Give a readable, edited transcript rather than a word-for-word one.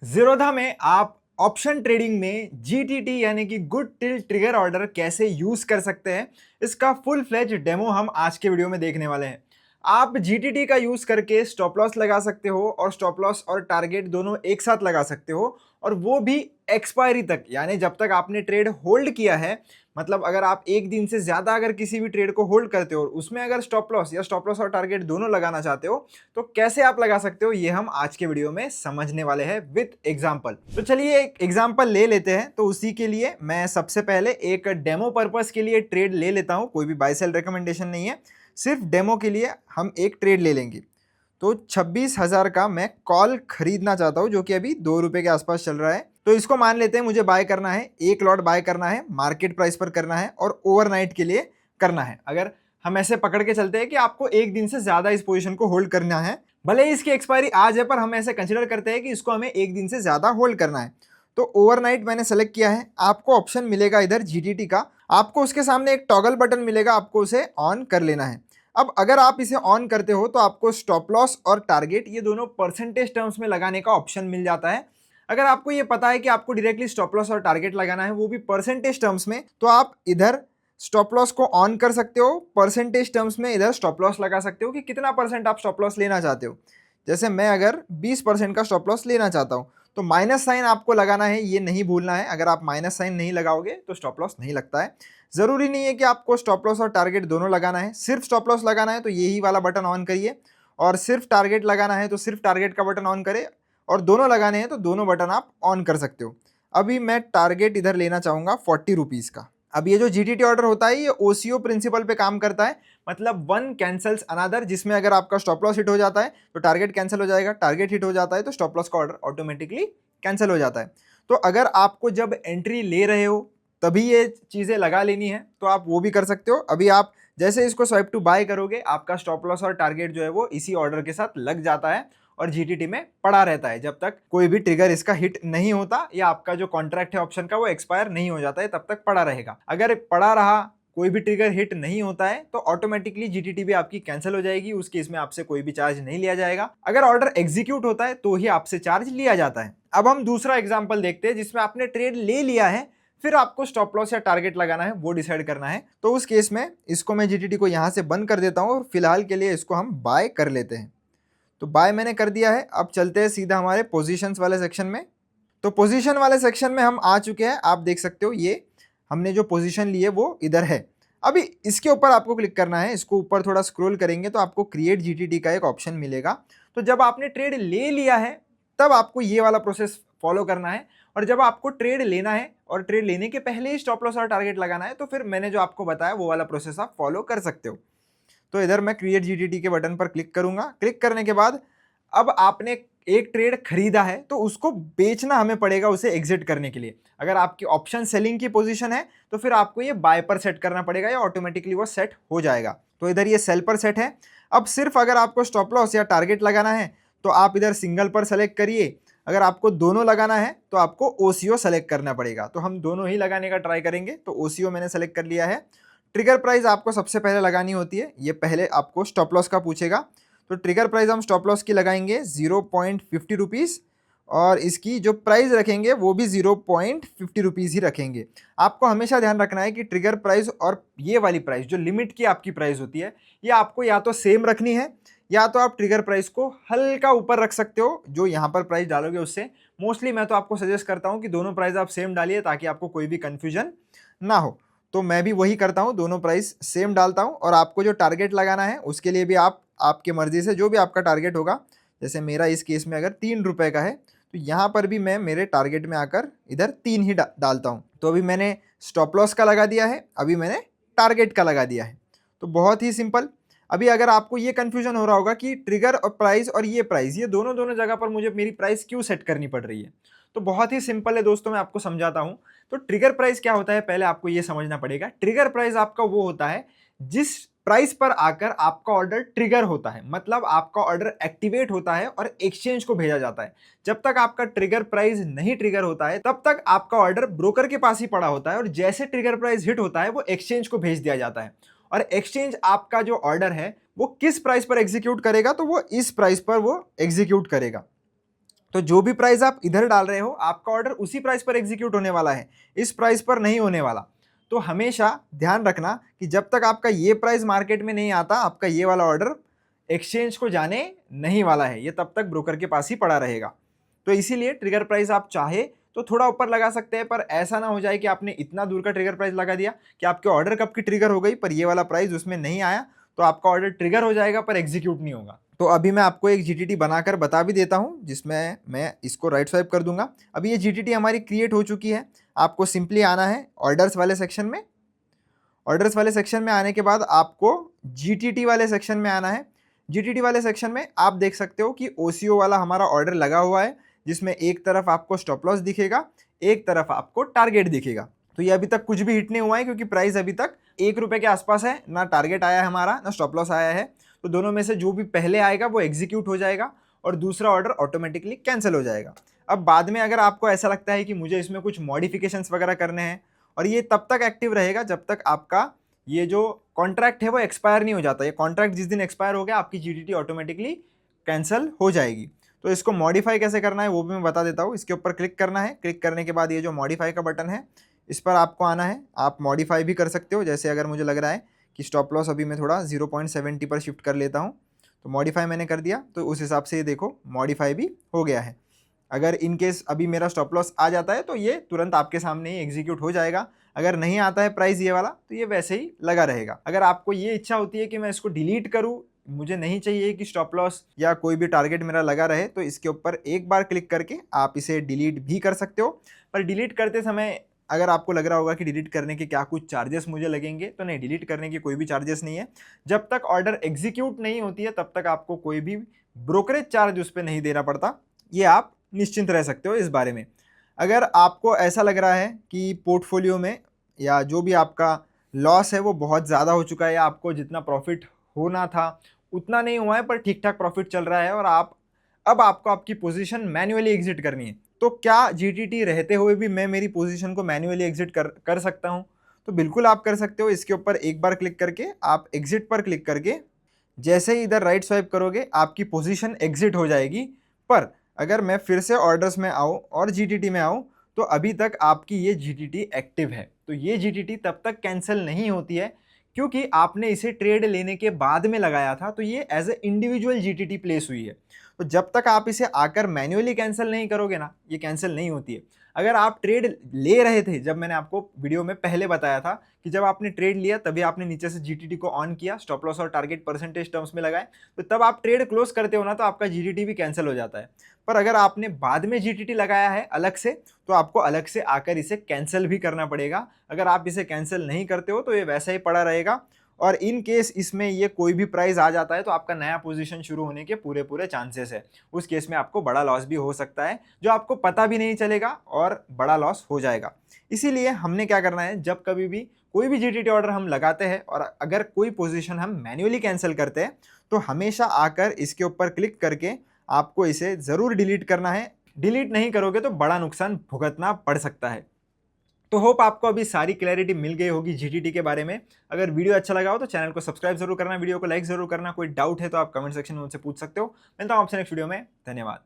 ज़ीरोधा में आप option trading में जीटीटी यानी कि गुड टिल ट्रिगर ऑर्डर कैसे यूज कर सकते हैं, इसका फुल फ्लेज डेमो हम आज के वीडियो में देखने वाले हैं। आप जीटीटी का यूज करके स्टॉप लॉस लगा सकते हो और स्टॉप लॉस और टारगेट दोनों एक साथ लगा सकते हो, और वो भी एक्सपायरी तक, यानी जब तक आपने ट्रेड होल्ड किया है। मतलब अगर आप एक दिन से ज्यादा अगर किसी भी ट्रेड को होल्ड करते हो और उसमें अगर स्टॉप लॉस या स्टॉप लॉस और टारगेट दोनों लगाना चाहते हो, तो कैसे आप लगा सकते हो, ये हम आज के वीडियो में समझने वाले हैं विद एग्जांपल। तो चलिए एक एग्जांपल ले लेते हैं। तो उसी के लिए मैं सबसे पहले एक डेमो पर्पस के लिए ट्रेड ले लेता हूं, कोई भी बाय सेल रिकमेंडेशन नहीं है, सिर्फ डेमो के लिए हम एक ट्रेड ले लेंगे। तो 26,000 का मैं कॉल खरीदना चाहता हूं, जो कि अभी 2 रुपए के आसपास चल रहा है। तो इसको मान लेते हैं मुझे बाय करना है, एक लॉट बाय करना है, मार्केट प्राइस पर करना है और ओवरनाइट के लिए करना है। अगर हम ऐसे पकड़ के चलते हैं कि आपको एक दिन से ज्यादा इस पोजीशन को होल्ड करना है, भले ही इसकी एक्सपायरी आज है, पर हम ऐसे कंसिडर करते हैं कि इसको हमें एक दिन से ज्यादा होल्ड करना है। तो ओवरनाइट मैंने सेलेक्ट किया है। आपको ऑप्शन मिलेगा इधर जीटीटी का, आपको उसके सामने एक टॉगल बटन मिलेगा, आपको उसे ऑन कर लेना है। अब अगर आप इसे ऑन करते हो तो आपको स्टॉप लॉस और टारगेट ये दोनों परसेंटेज टर्म्स में लगाने का ऑप्शन मिल जाता है। अगर आपको ये पता है कि आपको डायरेक्टली स्टॉप लॉस और टारगेट लगाना है, वो भी परसेंटेज टर्म्स में, तो आप इधर स्टॉप लॉस को ऑन कर सकते हो। परसेंटेज टर्म्स में इधर स्टॉप लॉस लगा सकते हो कि कितना परसेंट आप स्टॉप लॉस लेना चाहते हो। जैसे मैं अगर 20% का स्टॉप लॉस लेना चाहता हूँ, तो माइनस साइन आपको लगाना है, ये नहीं भूलना है। अगर आप माइनस साइन नहीं लगाओगे तो स्टॉप लॉस नहीं लगता है। ज़रूरी नहीं है कि आपको स्टॉप लॉस और टारगेट दोनों लगाना है। सिर्फ स्टॉप लॉस लगाना है तो यही वाला बटन ऑन करिए, और सिर्फ टारगेट लगाना है तो सिर्फ टारगेट का बटन ऑन करें, और दोनों लगाने हैं तो दोनों बटन आप ऑन कर सकते हो। अभी मैं टारगेट इधर लेना चाहूँगा 40 रुपीज़ का। अब ये जो जीटीटी ऑर्डर होता है, ये ओसीओ प्रिंसिपल पे काम करता है, मतलब वन कैंसल्स अनदर, जिसमें अगर आपका स्टॉप लॉस हिट हो जाता है तो टारगेट कैंसिल हो जाएगा, टारगेट हिट हो जाता है तो स्टॉप लॉस का ऑर्डर ऑटोमेटिकली कैंसिल हो जाता है। तो अगर आपको जब एंट्री ले रहे हो तभी ये चीज़ें लगा लेनी है, तो आप वो भी कर सकते हो। अभी आप जैसे इसको स्वाइप टू बाय करोगे, आपका स्टॉप लॉस और टारगेट जो है वो इसी ऑर्डर के साथ लग जाता है और जीटीटी में पड़ा रहता है, जब तक कोई भी ट्रिगर इसका हिट नहीं होता या आपका जो कॉन्ट्रैक्ट है ऑप्शन का वो एक्सपायर नहीं हो जाता है, तब तक पड़ा रहेगा। अगर पड़ा रहा, कोई भी ट्रिगर हिट नहीं होता है, तो ऑटोमेटिकली जीटीटी भी आपकी कैंसिल हो जाएगी। उस केस में आपसे कोई भी चार्ज नहीं लिया जाएगा। अगर ऑर्डर एग्जीक्यूट होता है तो ही आपसे चार्ज लिया जाता है। अब हम दूसरा एग्जांपल देखते हैं जिसमें आपने ट्रेड ले लिया है, फिर आपको स्टॉप लॉस या टारगेट लगाना है, वो डिसाइड करना है। तो उस केस में इसको मैं जीटीटी को यहां से बंद कर देता हूं और फिलहाल के लिए इसको हम बाय कर लेते हैं। तो बाय मैंने कर दिया है। अब चलते हैं सीधा हमारे पोजीशंस वाले सेक्शन में। तो पोजीशन वाले सेक्शन में हम आ चुके हैं। आप देख सकते हो ये हमने जो पोजीशन ली है वो इधर है। अभी इसके ऊपर आपको क्लिक करना है। इसको ऊपर थोड़ा स्क्रॉल करेंगे तो आपको क्रिएट जीटीटी का एक ऑप्शन मिलेगा। तो जब आपने ट्रेड ले लिया है तब आपको ये वाला प्रोसेस फॉलो करना है, और जब आपको ट्रेड लेना है और ट्रेड लेने के पहले ही स्टॉप लॉस और टारगेट लगाना है, तो फिर मैंने जो आपको बताया वो वाला प्रोसेस आप फॉलो कर सकते हो। तो इधर मैं क्रिएट जीटीटी के बटन पर क्लिक करूंगा। क्लिक करने के बाद अब आपने एक ट्रेड खरीदा है तो उसको बेचना हमें पड़ेगा उसे एग्जिट करने के लिए। अगर आपकी ऑप्शन सेलिंग की पोजीशन है तो फिर आपको ये बाय पर सेट करना पड़ेगा या ऑटोमेटिकली वो सेट हो जाएगा। तो इधर ये सेल पर सेट है। अब सिर्फ अगर आपको स्टॉप लॉस या टारगेट लगाना है तो आप इधर सिंगल पर सेलेक्ट करिए। अगर आपको दोनों लगाना है तो आपको ओसीओ सेलेक्ट करना पड़ेगा। तो हम दोनों ही लगाने का ट्राई करेंगे। तो ओसीओ मैंने सेलेक्ट कर लिया है। ट्रिगर प्राइस आपको सबसे पहले लगानी होती है, ये पहले आपको स्टॉप लॉस का पूछेगा। तो ट्रिगर प्राइस हम स्टॉप लॉस की लगाएंगे 0.50 रुपीज़, और इसकी जो प्राइस रखेंगे वो भी 0.50 रुपीज़ ही रखेंगे। आपको हमेशा ध्यान रखना है कि ट्रिगर प्राइस और ये वाली प्राइस जो लिमिट की आपकी प्राइस होती है, ये आपको या तो सेम रखनी है या तो आप ट्रिगर प्राइस को हल्का ऊपर रख सकते हो। जो यहाँ पर प्राइस डालोगे उससे मोस्टली मैं तो आपको सजेस्ट करता हूँ कि दोनों प्राइस आप सेम डालिए ताकि आपको कोई भी कन्फ्यूजन ना हो। तो मैं भी वही करता हूँ, दोनों प्राइस सेम डालता हूँ। और आपको जो टारगेट लगाना है उसके लिए भी आप आपके मर्जी से जो भी आपका टारगेट होगा, जैसे मेरा इस केस में अगर 3 रुपए का है तो यहाँ पर भी मैं मेरे टारगेट में आकर इधर 3 ही डालता हूँ। तो अभी मैंने स्टॉप लॉस का लगा दिया है, अभी मैंने टारगेट का लगा दिया है। तो बहुत ही सिंपल। अभी अगर आपको ये कन्फ्यूजन हो रहा होगा कि ट्रिगर और प्राइस और ये प्राइस, ये दोनों दोनों जगह पर मुझे मेरी प्राइस क्यों सेट करनी पड़ रही है, तो बहुत ही सिंपल है दोस्तों, मैं आपको समझाता हूँ। तो ट्रिगर प्राइस क्या होता है पहले आपको ये समझना पड़ेगा। ट्रिगर प्राइस आपका वो होता है जिस प्राइस पर आकर आपका ऑर्डर ट्रिगर होता है, मतलब आपका ऑर्डर एक्टिवेट होता है और एक्सचेंज को भेजा जाता है। जब तक आपका ट्रिगर प्राइस नहीं ट्रिगर होता है तब तक आपका ऑर्डर ब्रोकर के पास ही पड़ा होता है, और जैसे ट्रिगर प्राइस हिट होता है वो एक्सचेंज को भेज दिया जाता है। और एक्सचेंज आपका जो ऑर्डर है वो किस प्राइस पर एग्जीक्यूट करेगा, तो वो इस प्राइस पर वो एग्जीक्यूट करेगा। तो जो भी प्राइस आप इधर डाल रहे हो आपका ऑर्डर उसी प्राइस पर एग्जीक्यूट होने वाला है, इस प्राइस पर नहीं होने वाला। तो हमेशा ध्यान रखना कि जब तक आपका ये प्राइस मार्केट में नहीं आता, आपका ये वाला ऑर्डर एक्सचेंज को जाने नहीं वाला है, ये तब तक ब्रोकर के पास ही पड़ा रहेगा। तो इसीलिए ट्रिगर प्राइस आप चाहे तो थोड़ा ऊपर लगा सकते हैं, पर ऐसा ना हो जाए कि आपने इतना दूर का ट्रिगर प्राइस लगा दिया कि आपके ऑर्डर कब की ट्रिगर हो गई पर ये वाला प्राइस उसमें नहीं आया, तो आपका ऑर्डर ट्रिगर हो जाएगा पर एग्जीक्यूट नहीं होगा। तो अभी मैं आपको एक जीटीटी बनाकर बता भी देता हूं, जिसमें मैं इसको राइट स्वाइप कर दूंगा। अभी ये जीटीटी हमारी क्रिएट हो चुकी है। आपको सिंपली आना है ऑर्डर्स वाले सेक्शन में। ऑर्डर्स वाले सेक्शन में आने के बाद आपको जीटीटी वाले सेक्शन में आना है। जीटीटी वाले सेक्शन में आप देख सकते हो कि ओसीओ वाला हमारा ऑर्डर लगा हुआ है, जिसमें एक तरफ आपको स्टॉप लॉस दिखेगा, एक तरफ आपको टारगेट दिखेगा। तो ये अभी तक कुछ भी हिट नहीं हुआ है क्योंकि प्राइस अभी तक ₹1 के आसपास है, ना टारगेट आया है हमारा, ना स्टॉप लॉस आया है। तो दोनों में से जो भी पहले आएगा वो एग्जीक्यूट हो जाएगा और दूसरा ऑर्डर ऑटोमेटिकली कैंसिल हो जाएगा। अब बाद में अगर आपको ऐसा लगता है कि मुझे इसमें कुछ मॉडिफिकेशंस वगैरह करने हैं, और ये तब तक एक्टिव रहेगा जब तक आपका ये जो कॉन्ट्रैक्ट है वो एक्सपायर नहीं हो जाता। ये कॉन्ट्रैक्ट जिस दिन एक्सपायर हो गया आपकी जीटीटी ऑटोमेटिकली कैंसिल हो जाएगी। तो इसको मॉडिफाई कैसे करना है वो भी मैं बता देता हूँ। इसके ऊपर क्लिक करना है, क्लिक करने के बाद ये जो मॉडिफाई का बटन है इस पर आपको आना है। आप मॉडिफाई भी कर सकते हो, जैसे अगर मुझे लग रहा है कि स्टॉप लॉस अभी मैं थोड़ा 0.70 पर शिफ्ट कर लेता हूँ, तो मॉडिफाई मैंने कर दिया, तो उस हिसाब से ये देखो मॉडिफाई भी हो गया है। अगर इन केस अभी मेरा स्टॉप लॉस आ जाता है तो ये तुरंत आपके सामने ही एग्जीक्यूट हो जाएगा। अगर नहीं आता है प्राइस ये वाला तो ये वैसे ही लगा रहेगा। अगर आपको ये इच्छा होती है कि मैं इसको डिलीट करूं, मुझे नहीं चाहिए कि स्टॉप लॉस या कोई भी टारगेट मेरा लगा रहे, तो इसके ऊपर एक बार क्लिक करके आप इसे डिलीट भी कर सकते हो। पर डिलीट करते समय अगर आपको लग रहा होगा कि डिलीट करने के क्या कुछ चार्जेस मुझे लगेंगे, तो नहीं, डिलीट करने की कोई भी चार्जेस नहीं है। जब तक ऑर्डर एग्जीक्यूट नहीं होती है तब तक आपको कोई भी ब्रोकरेज चार्ज उस पर नहीं देना पड़ता। ये आप निश्चिंत रह सकते हो इस बारे में। अगर आपको ऐसा लग रहा है कि पोर्टफोलियो में या जो भी आपका लॉस है वो बहुत ज़्यादा हो चुका है, या आपको जितना प्रॉफिट होना था उतना नहीं हुआ है पर ठीक ठाक प्रॉफिट चल रहा है, और अब आपको आपकी पोजीशन मैन्युअली एग्जिट करनी है, तो क्या जीटीटी रहते हुए भी मैं मेरी पोजीशन को मैन्युअली एग्जिट कर सकता हूं? तो बिल्कुल आप कर सकते हो। इसके ऊपर एक बार क्लिक करके आप एग्जिट पर क्लिक करके जैसे ही इधर राइट स्वाइप करोगे आपकी पोजीशन एग्जिट हो जाएगी। पर अगर मैं फिर से ऑर्डर्स में आऊँ और जीटीटी में आऊँ तो अभी तक आपकी ये जीटीटी एक्टिव है। तो ये जीटीटी तब तक कैंसिल नहीं होती है क्योंकि आपने इसे ट्रेड लेने के बाद में लगाया था, तो ये as a individual GTT place हुई है। तो जब तक आप इसे आकर मैन्युअली कैंसिल नहीं करोगे ना, ये कैंसिल नहीं होती है। अगर आप ट्रेड ले रहे थे, जब मैंने आपको वीडियो में पहले बताया था कि जब आपने ट्रेड लिया तभी आपने नीचे से जीटीटी को ऑन किया, स्टॉप लॉस और टारगेट परसेंटेज टर्म्स में लगाए, तो तब आप ट्रेड क्लोज करते हो ना तो आपका जीटीटी भी कैंसिल हो जाता है। पर अगर आपने बाद में जीटीटी लगाया है अलग से, तो आपको अलग से आकर इसे कैंसिल भी करना पड़ेगा। अगर आप इसे कैंसिल नहीं करते हो तो ये वैसा ही पड़ा रहेगा, और इन केस इसमें ये कोई भी प्राइस आ जाता है तो आपका नया पोजीशन शुरू होने के पूरे पूरे चांसेस है। उस केस में आपको बड़ा लॉस भी हो सकता है जो आपको पता भी नहीं चलेगा और बड़ा लॉस हो जाएगा। इसीलिए हमने क्या करना है, जब कभी भी कोई भी जीटीटी ऑर्डर हम लगाते हैं और अगर कोई पोजीशन हम मैन्युअली कैंसिल करते हैं, तो हमेशा आकर इसके ऊपर क्लिक करके आपको इसे ज़रूर डिलीट करना है। डिलीट नहीं करोगे तो बड़ा नुकसान भुगतना पड़ सकता है। तो होप आपको अभी सारी क्लैरिटी मिल गई होगी जीटीटी के बारे में। अगर वीडियो अच्छा लगा हो तो चैनल को सब्सक्राइब जरूर करना, वीडियो को लाइक जरूर करना। कोई डाउट है तो आप कमेंट सेक्शन में मुझसे पूछ सकते हो। मिलता हूं आपसे नेक्स्ट वीडियो में। धन्यवाद।